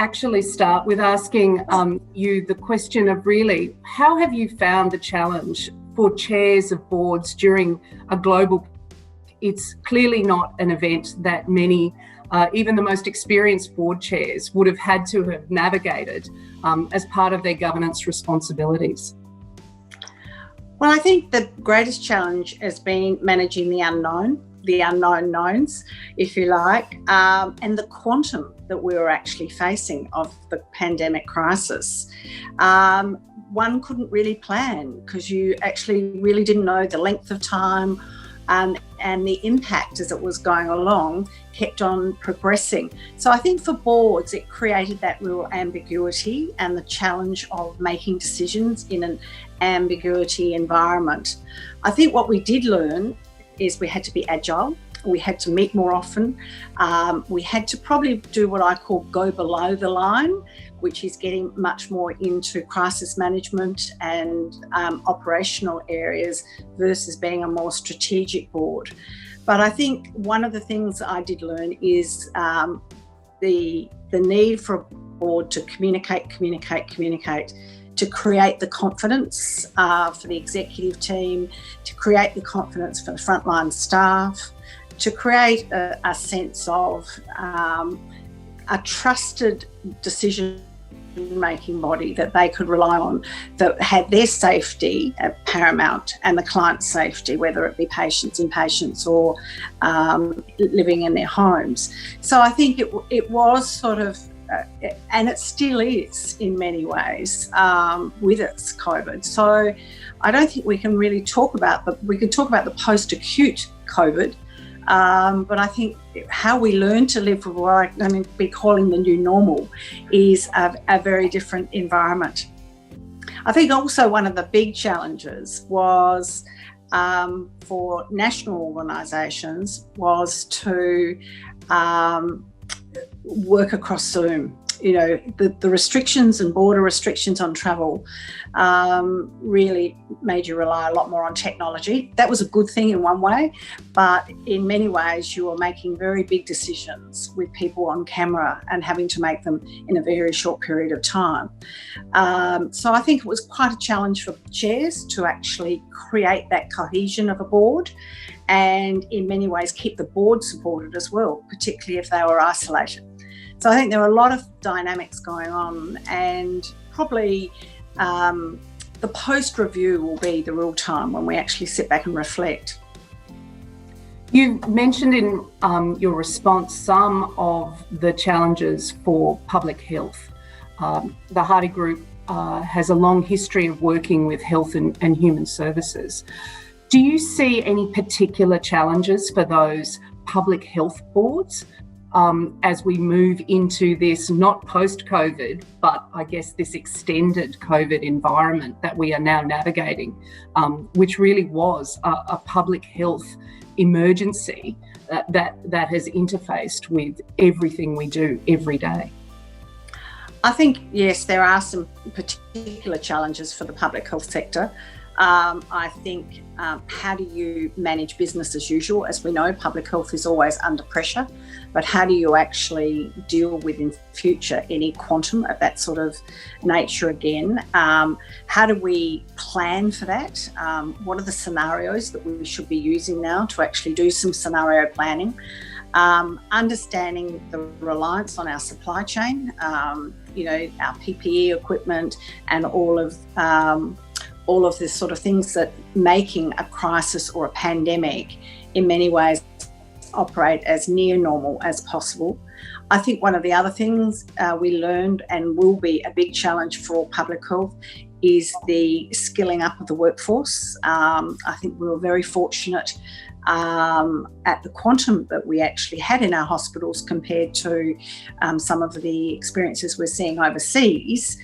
actually start with asking you the question of really, how have you found the challenge for chairs of boards during a global? It's clearly not an event that many, even the most experienced board chairs, would have had to have navigated as part of their governance responsibilities. Well, I think the greatest challenge has been managing the unknown knowns, if you like, and the quantum that we were actually facing of the pandemic crisis. One couldn't really plan because you actually really didn't know the length of time, and the impact as it was going along kept on progressing. So I think for boards, it created that real ambiguity and the challenge of making decisions in an ambiguity environment. I think what we did learn is we had to be agile. We had to meet more often. We had to probably do what I call go below the line, which is getting much more into crisis management and operational areas versus being a more strategic board. But I think one of the things I did learn is the need for a board to communicate, to create the confidence for the executive team, to create the confidence for the frontline staff, to create a sense of a trusted decision-making body that they could rely on, that had their safety at paramount and the client's safety, whether it be patients, inpatients, or living in their homes. So I think it was sort of, and it still is in many ways with its COVID. So I don't think we can really talk about, but we can talk about the post-acute COVID. But I think how we learn to live with what I'm going to be calling the new normal is a very different environment. I think also one of the big challenges was for national organisations was to work across Zoom. You know, the restrictions and border restrictions on travel really made you rely a lot more on technology. That was a good thing in one way, but in many ways you were making very big decisions with people on camera and having to make them in a very short period of time. So I think it was quite a challenge for chairs to actually create that cohesion of a board and in many ways keep the board supported as well, particularly if they were isolated. So I think there are a lot of dynamics going on, and probably the post-review will be the real time when we actually sit back and reflect. You mentioned in your response some of the challenges for public health. The HardyGroup has a long history of working with health and human services. Do you see any particular challenges for those public health boards as we move into this, not post-COVID, but I guess this extended COVID environment that we are now navigating, which really was a public health emergency that has interfaced with everything we do every day? I think, yes, there are some particular challenges for the public health sector. I think how do you manage business as usual? As we know, public health is always under pressure, but how do you actually deal with in future any quantum of that sort of nature again? How do we plan for that? What are the scenarios that we should be using now to actually do some scenario planning? Understanding the reliance on our supply chain, our PPE equipment and all of the sort of things that making a crisis or a pandemic in many ways operate as near normal as possible. I think one of the other things we learned and will be a big challenge for public health is the skilling up of the workforce. I think we were very fortunate at the quantum that we actually had in our hospitals compared to some of the experiences we're seeing overseas.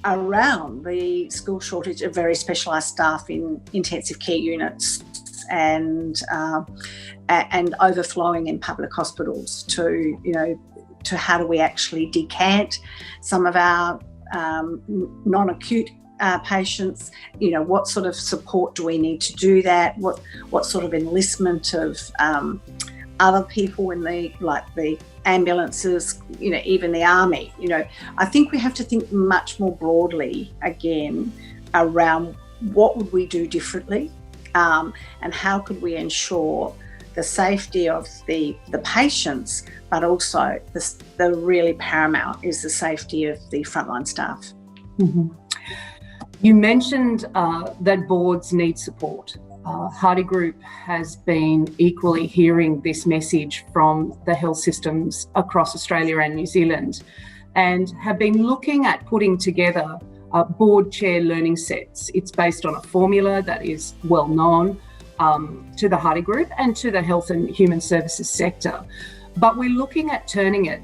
Around the skill shortage of very specialised staff in intensive care units and overflowing in public hospitals to how do we actually decant some of our non-acute patients, what sort of support do we need to do that, what sort of enlistment of other people in the ambulances, even the army. I think we have to think much more broadly again around what would we do differently, and how could we ensure the safety of the patients, but also the really paramount is the safety of the frontline staff. Mm-hmm. You mentioned that boards need support. HardyGroup has been equally hearing this message from the health systems across Australia and New Zealand, and have been looking at putting together board chair learning sets. It's based on a formula that is well known to the HardyGroup and to the health and human services sector. But we're looking at turning it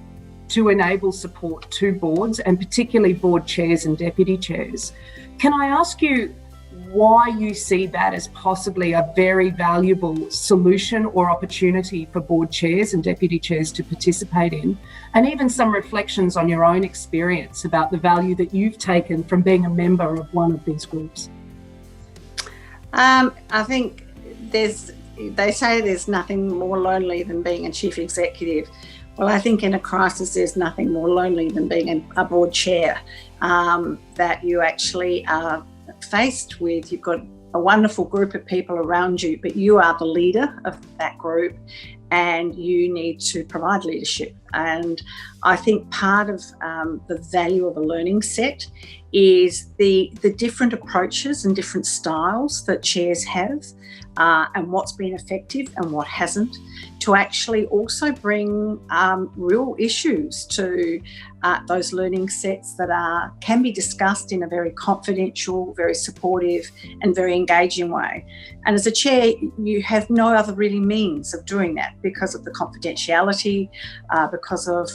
to enable support to boards, and particularly board chairs and deputy chairs. Can I ask you why you see that as possibly a very valuable solution or opportunity for board chairs and deputy chairs to participate in, and even some reflections on your own experience about the value that you've taken from being a member of one of these groups? I think they say there's nothing more lonely than being a chief executive. Well, I think in a crisis, there's nothing more lonely than being a board chair, that you actually are faced with. You've got a wonderful group of people around you, but you are the leader of that group and you need to provide leadership. And I think part of the value of a learning set is the different approaches and different styles that chairs have, and what's been effective and what hasn't, to actually also bring real issues to those learning sets that can be discussed in a very confidential, very supportive and very engaging way. And as a chair, you have no other really means of doing that because of the confidentiality, because of,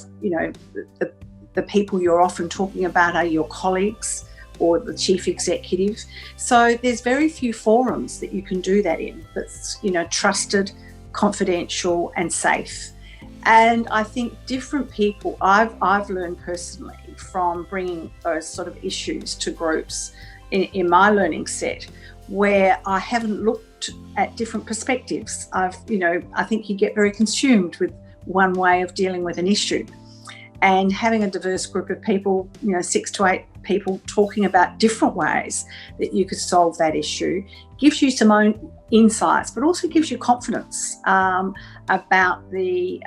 the people you're often talking about are your colleagues or the chief executive. So there's very few forums that you can do that in that's, trusted, confidential and safe. And I think different people, I've learned personally from bringing those sort of issues to groups in my learning set, where I haven't looked at different perspectives. I think you get very consumed with one way of dealing with an issue. And having a diverse group of people, 6 to 8 people talking about different ways that you could solve that issue, gives you some own insights, but also gives you confidence about the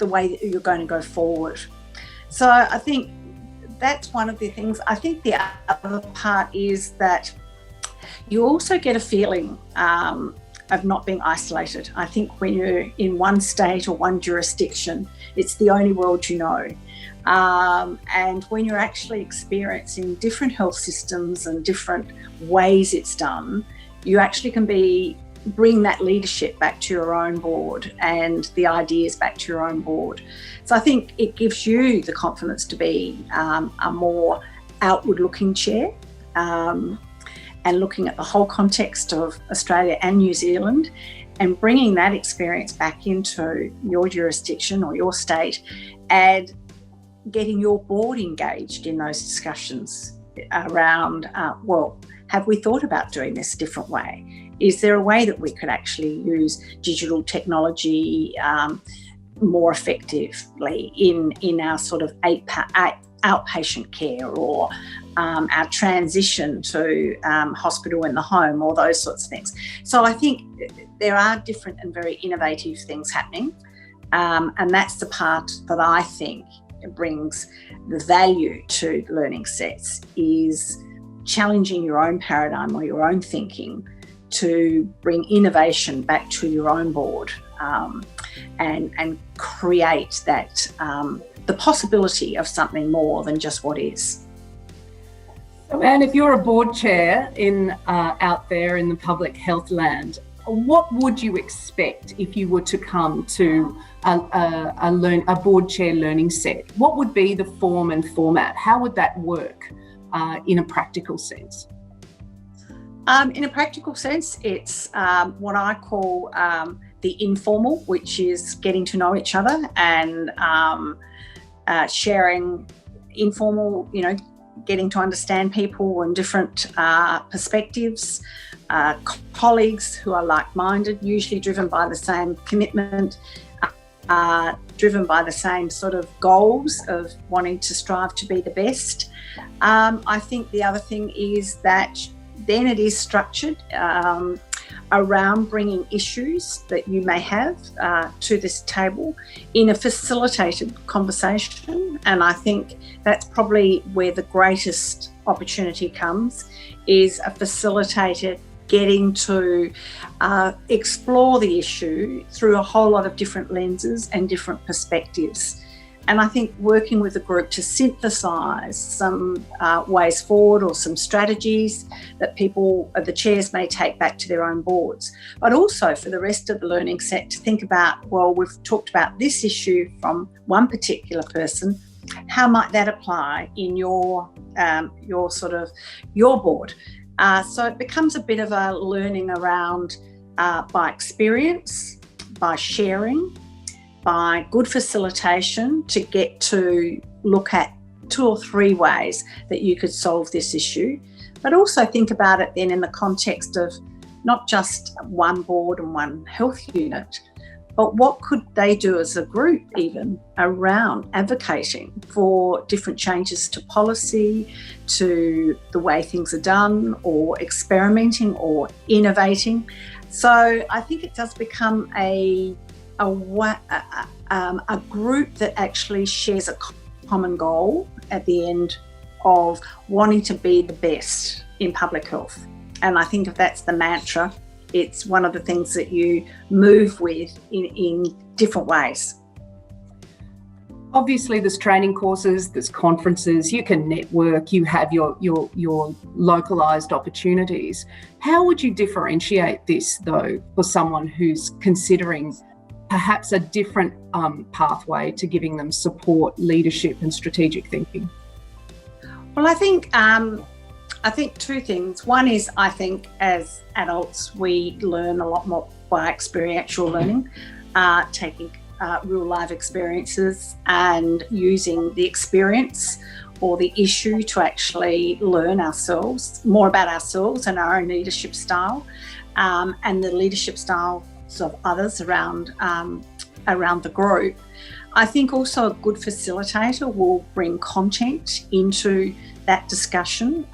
way that you're going to go forward. So I think that's one of the things. I think the other part is that you also get a feeling of not being isolated. I think when you're in one state or one jurisdiction, it's the only world you know. And when you're actually experiencing different health systems and different ways it's done, you actually can bring that leadership back to your own board and the ideas back to your own board. So I think it gives you the confidence to be a more outward-looking chair, and looking at the whole context of Australia and New Zealand, and bringing that experience back into your jurisdiction or your state, and getting your board engaged in those discussions around, have we thought about doing this a different way? Is there a way that we could actually use digital technology more effectively in our sort of outpatient care, or our transition to hospital in the home, or those sorts of things? So I think there are different and very innovative things happening, and that's the part that I think brings the value to learning sets, is challenging your own paradigm or your own thinking to bring innovation back to your own board, and create that the possibility of something more than just what is. And if you're a board chair out there in the public health land, what would you expect if you were to come to a board chair learning set? What would be the form and format? How would that work in a practical sense? In a practical sense, it's what I call the informal, which is getting to know each other and sharing informal, getting to understand people and different perspectives, colleagues who are like-minded, usually driven by the same commitment, driven by the same sort of goals of wanting to strive to be the best. I think the other thing is that then it is structured around bringing issues that you may have to this table in a facilitated conversation. And I think that's probably where the greatest opportunity comes, is a facilitated getting to explore the issue through a whole lot of different lenses and different perspectives. And I think working with the group to synthesise some ways forward or some strategies that the chairs may take back to their own boards, but also for the rest of the learning set to think about, well, we've talked about this issue from one particular person, how might that apply in your board? So it becomes a bit of a learning around by experience, by sharing, by good facilitation, to get to look at 2 or 3 ways that you could solve this issue, but also think about it then in the context of not just one board and one health unit, but what could they do as a group even around advocating for different changes to policy, to the way things are done, or experimenting or innovating. So I think it does become a group that actually shares a common goal at the end of wanting to be the best in public health. And I think if that's the mantra, it's one of the things that you move with in different ways. Obviously, there's training courses, there's conferences, you can network, you have your localised opportunities. How would you differentiate this, though, for someone who's considering perhaps a different pathway to giving them support, leadership and strategic thinking? Well, I think 2 things. One is, I think as adults, we learn a lot more by experiential learning, taking real life experiences and using the experience or the issue to actually learn more about ourselves and our own leadership style, and the leadership styles of others around the group. I think also a good facilitator will bring content into that discussion,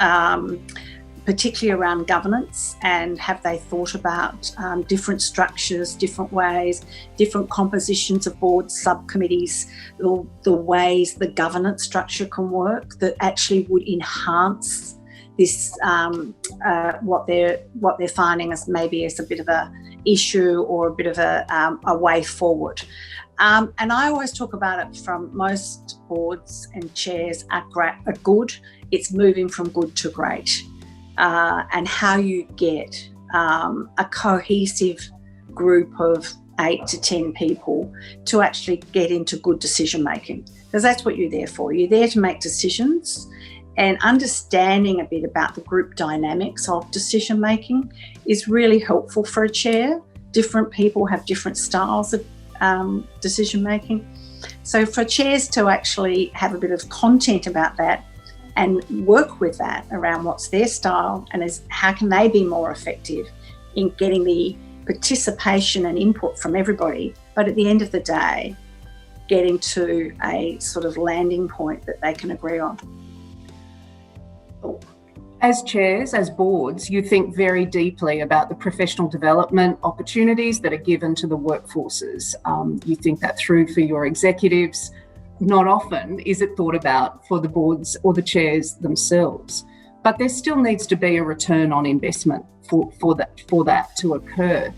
particularly around governance, and have they thought about different structures, different ways, different compositions of boards, subcommittees, the ways the governance structure can work that actually would enhance this, what they're finding as maybe as a bit of a issue or a bit of a way forward. And I always talk about it from most boards and chairs are good. It's moving from good to great, and how you get a cohesive group of 8 to 10 people to actually get into good decision making, because that's what you're there for. You're there to make decisions, and understanding a bit about the group dynamics of decision making is really helpful for a chair. Different people have different styles of decision making. So for chairs to actually have a bit of content about that and work with that around what's their style and how can they be more effective in getting the participation and input from everybody, but at the end of the day, getting to a sort of landing point that they can agree on. As chairs, as boards, you think very deeply about the professional development opportunities that are given to the workforces. You think that through for your executives. Not often is it thought about for the boards or the chairs themselves, but there still needs to be a return on investment for that to occur.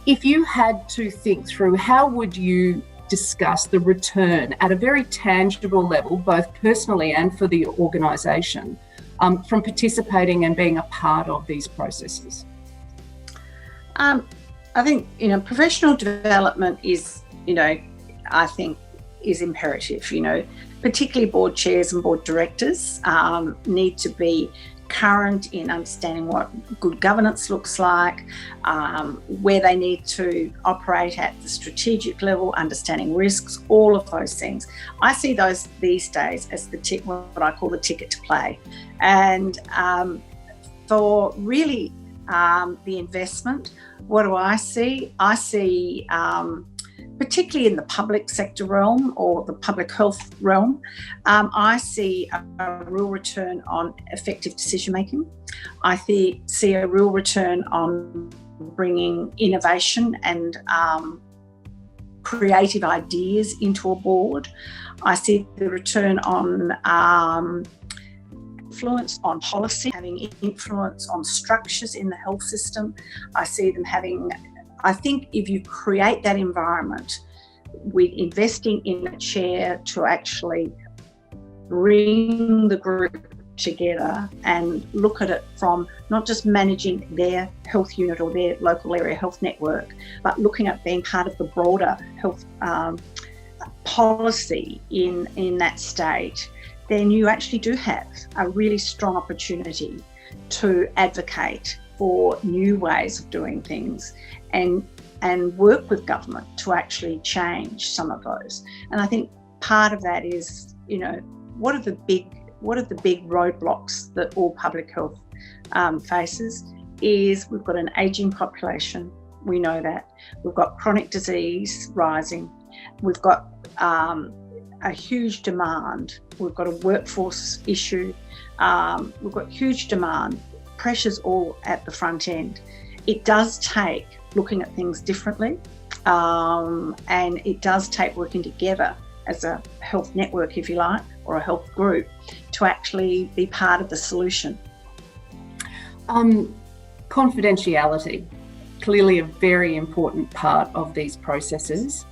If you had to think through, how would you discuss the return at a very tangible level, both personally and for the organisation, from participating and being a part of these processes? I think, professional development is, I think is imperative, particularly board chairs and board directors need to be current in understanding what good governance looks like, where they need to operate at the strategic level, understanding risks, all of those things. I see those these days as what I call the ticket to play. And for really the investment. What do I see? I see, particularly in the public sector realm or the public health realm, I see a real return on effective decision making. I see a real return on bringing innovation and creative ideas into a board. I see the return on influence on policy, having influence on structures in the health system. I see them having, I think if you create that environment with investing in a chair to actually bring the group together and look at it from not just managing their health unit or their local area health network, but looking at being part of the broader health policy in that state, then you actually do have a really strong opportunity to advocate for new ways of doing things and work with government to actually change some of those. And I think part of that is, you know, what are the big roadblocks that all public health faces is we've got an ageing population, we know that. We've got chronic disease rising. We've got a huge demand. We've got a workforce issue. We've got huge demand, pressures all at the front end. It does take looking at things differently, and it does take working together as a health network, if you like, or a health group to actually be part of the solution. Confidentiality, clearly a very important part of these processes,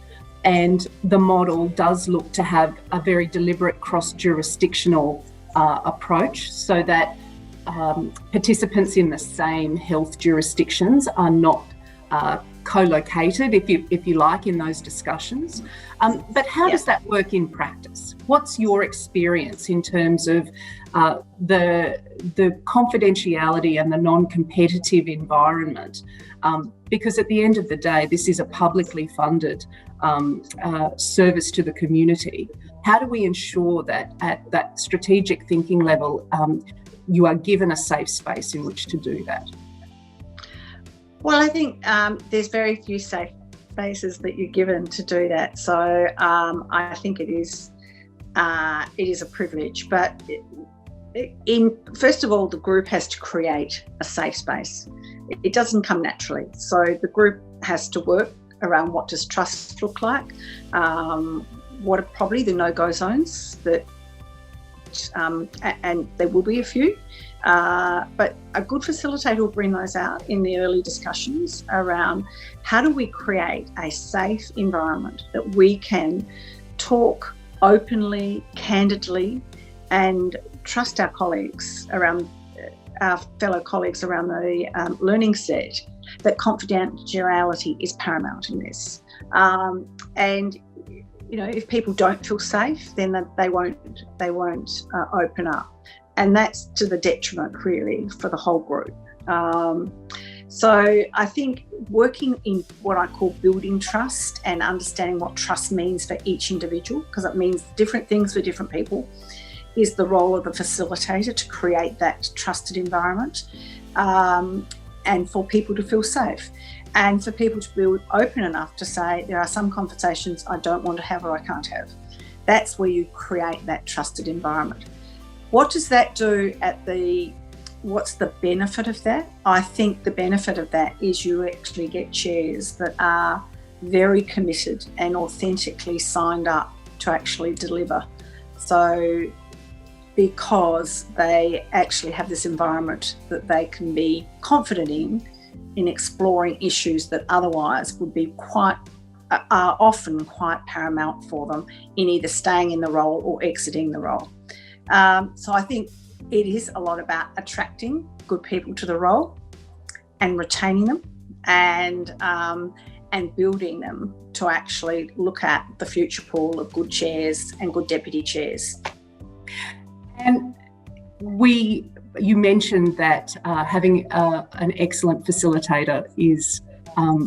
and the model does look to have a very deliberate cross-jurisdictional approach so that participants in the same health jurisdictions are not co-located, if you like, in those discussions. But how does that work in practice? What's your experience in terms of the confidentiality and the non-competitive environment? Because at the end of the day, this is a publicly funded service to the community. How do we ensure that at that strategic thinking level, you are given a safe space in which to do that? Well, I think there's very few safe spaces that you're given to do that. So I think it is a privilege. But first of all, the group has to create a safe space. It doesn't come naturally. So the group has to work around what does trust look like, what are probably the no-go zones that, and there will be a few. But a good facilitator will bring those out in the early discussions around how do we create a safe environment that we can talk openly, candidly, and trust our colleagues around, our fellow colleagues around the learning set, that confidentiality is paramount in this. And you know, if people don't feel safe, then they won't open up. And that's to the detriment, really, for the whole group. So I think working in what I call building trust and understanding what trust means for each individual, because it means different things for different people, is the role of the facilitator to create that trusted environment, and for people to feel safe, and for people to be open enough to say, there are some conversations I don't want to have or I can't have. That's where you create that trusted environment. What does that do what's the benefit of that? I think the benefit of that is you actually get chairs that are very committed and authentically signed up to actually deliver. So because they actually have this environment that they can be confident in exploring issues that otherwise would be are often quite paramount for them in either staying in the role or exiting the role. So I think it is a lot about attracting good people to the role and retaining them and building them to actually look at the future pool of good chairs and good deputy chairs. And you mentioned that having an excellent facilitator is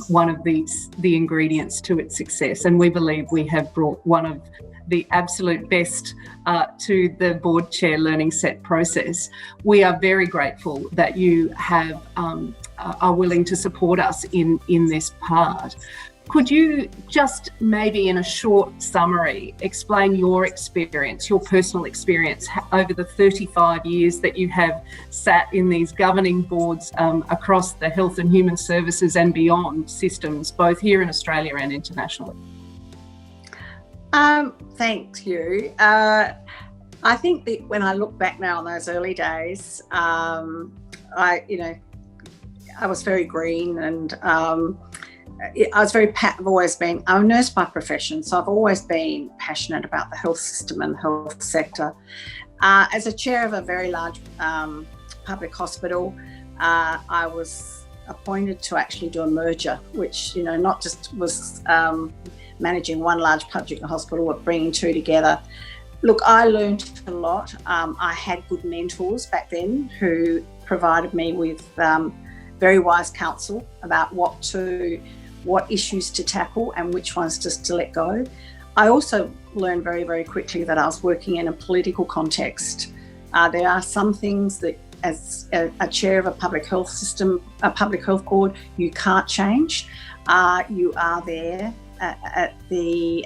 one of the ingredients to its success, and we believe we have brought one of the absolute best to the board chair learning set process. We are very grateful that you have are willing to support us in this part. Could you just maybe in a short summary explain your experience, your personal experience over the 35 years that you have sat in these governing boards across the health and human services and beyond systems, both here in Australia and internationally? Thank you. I think that when I look back now on those early days, I was very green, and I've always been, I'm a nurse by profession, so I've always been passionate about the health system and the health sector. As a chair of a very large public hospital, I was appointed to actually do a merger, which, not just was managing one large public hospital, but bringing two together. Look, I learned a lot. I had good mentors back then who provided me with very wise counsel about what issues to tackle and which ones just to let go. I also learned very, very quickly that I was working in a political context. There are some things that, as a chair of a public health system, a public health board, you can't change. You are there at the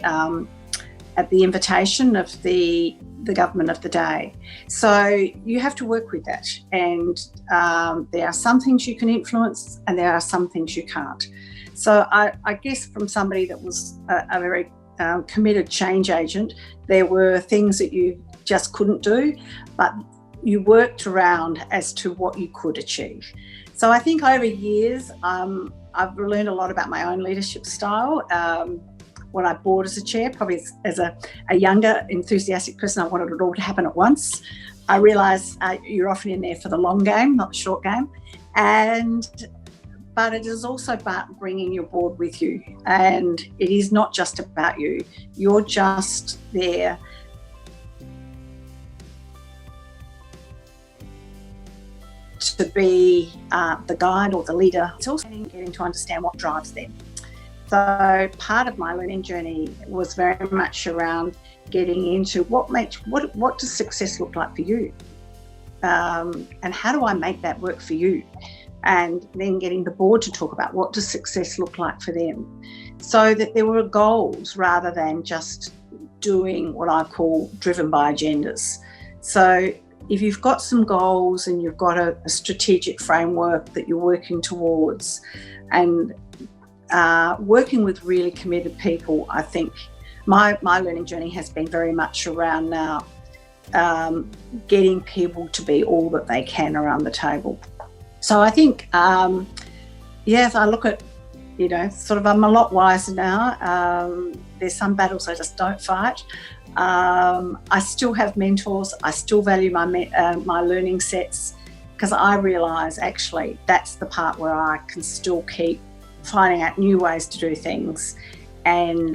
invitation of the government of the day. So you have to work with that. And there are some things you can influence and there are some things you can't. So I guess from somebody that was a very committed change agent, there were things that you just couldn't do, but you worked around as to what you could achieve. So I think over years, I've learned a lot about my own leadership style. When I board as a chair, probably as a younger, enthusiastic person, I wanted it all to happen at once. I realise you're often in there for the long game, not the short game. But it is also about bringing your board with you. And it is not just about you. You're just there to be the guide or the leader. It's also getting to understand what drives them. So part of my learning journey was very much around getting into what does success look like for you, and how do I make that work for you, and then getting the board to talk about what does success look like for them, so that there were goals rather than just doing what I call driven by agendas. So if you've got some goals and you've got a strategic framework that you're working towards, and working with really committed people, I think my learning journey has been very much around now getting people to be all that they can around the table. So I think, if I look at, I'm a lot wiser now. There's some battles I just don't fight. I still have mentors. I still value my learning sets, because I realise actually that's the part where I can still keep finding out new ways to do things, and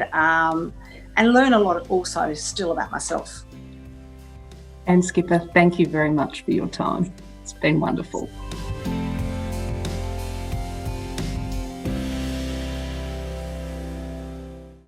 learn a lot also still about myself. And Skipper, thank you very much for your time. It's been wonderful.